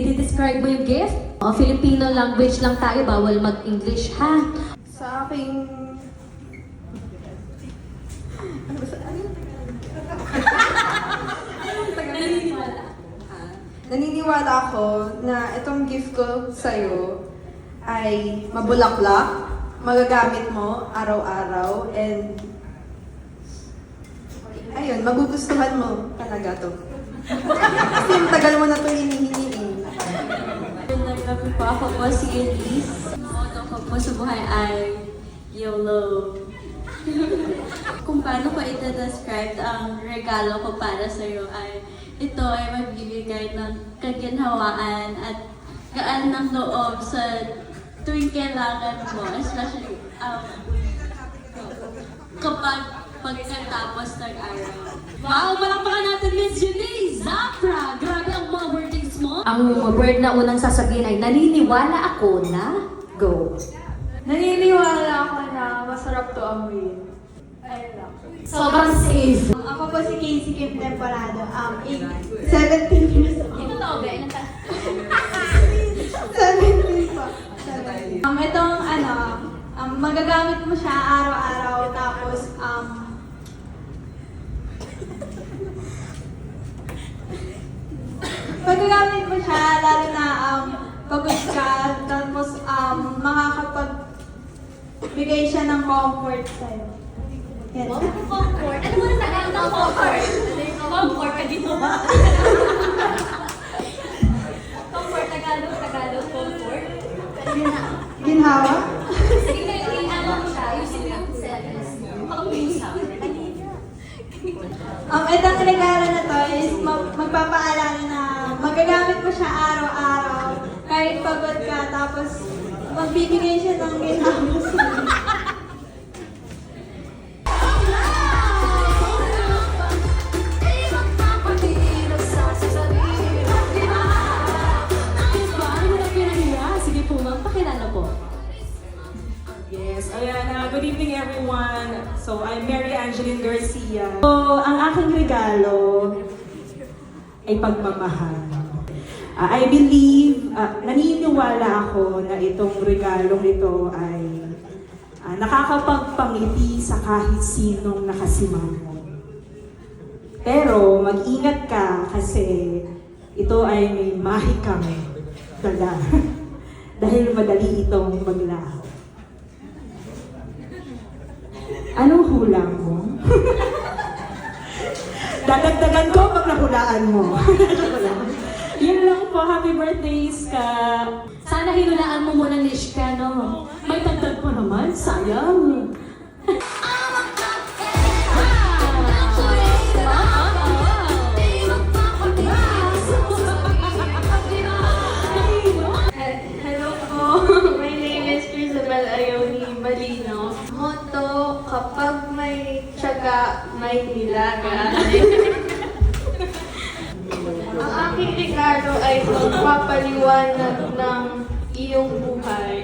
I-describe mo yung gift? Filipino language lang tayo, bawal mag-English, ha? Sa aking... Ano ba sa... Naniniwala ako na itong gift ko sa'yo ay mabulaklak, magagamit mo araw-araw, and ayun, magugustuhan mo talaga to. Kasi yung tagal mo na to hinihingi eh. Nagkapi po ako po si Elise. Motto ko po sa buhay ay YOLO. Kung paano ko ita-describe ang regalo ko para sa iyo ay ito ay magbibigay ng kaginhawaan at gaan ng loob sa tuwing kailangan mo, especially kapag pagkatapos ng araw. Wow! Palakpakan natin, Miss Eunice Zapra! Grabe ang mga wordings mo! Ang word na unang sasabihin ay, naniniwala ako na... Go! Naniniwala ako na masarap to amoy. Ayun lang. Sobrang safe! Ako po si Casey Kim Temporado. 17 years old. Ito to, ba? Ilan ka? 17 po. Itong magagamit mo siya araw-araw, tapos magagamit mo siya lalo na pagod ka, tapos makakapagbigay siya ng comfort sa'yo. Yan. Comfort? Ano mo na Tagalog ng comfort? Comfort ka dito ba? Comfort, Tagalog, comfort? Ginhawa? Sige, ano mo siya? Using yung sentence. Pag-uusap. Itong regalo na to is magpapaalala na magagamit mo siya araw-araw kahit pagod ka, tapos magbibigay siya ng ginhawa sa'yo. Sige po, ma'am. Pakilala po. Yes, ayan, good evening everyone. So, I'm Mary Angeline Garcia. So, ang aking regalo ay pagmamahal. I believe, naniniwala ako na itong regalong ito ay nakakapagpangiti sa kahit sinong nakasimangon mo. Pero mag-ingat ka kasi ito ay may mahikang dala. Dahil madali itong maglaho. Anong hula mo? Dadagdagan ko pag nahulaan mo. Yun lang po. Happy birthday, Ska. Sana hinulaan mo muna ni Ishka, no? May tagdag pa naman. Sayang. Hello po, my name is Crisabel Ayoni Balino. Motto, kapag may tiyaga, may nilaga. Ang aking regalo ay magpapaliwanag ng iyong buhay.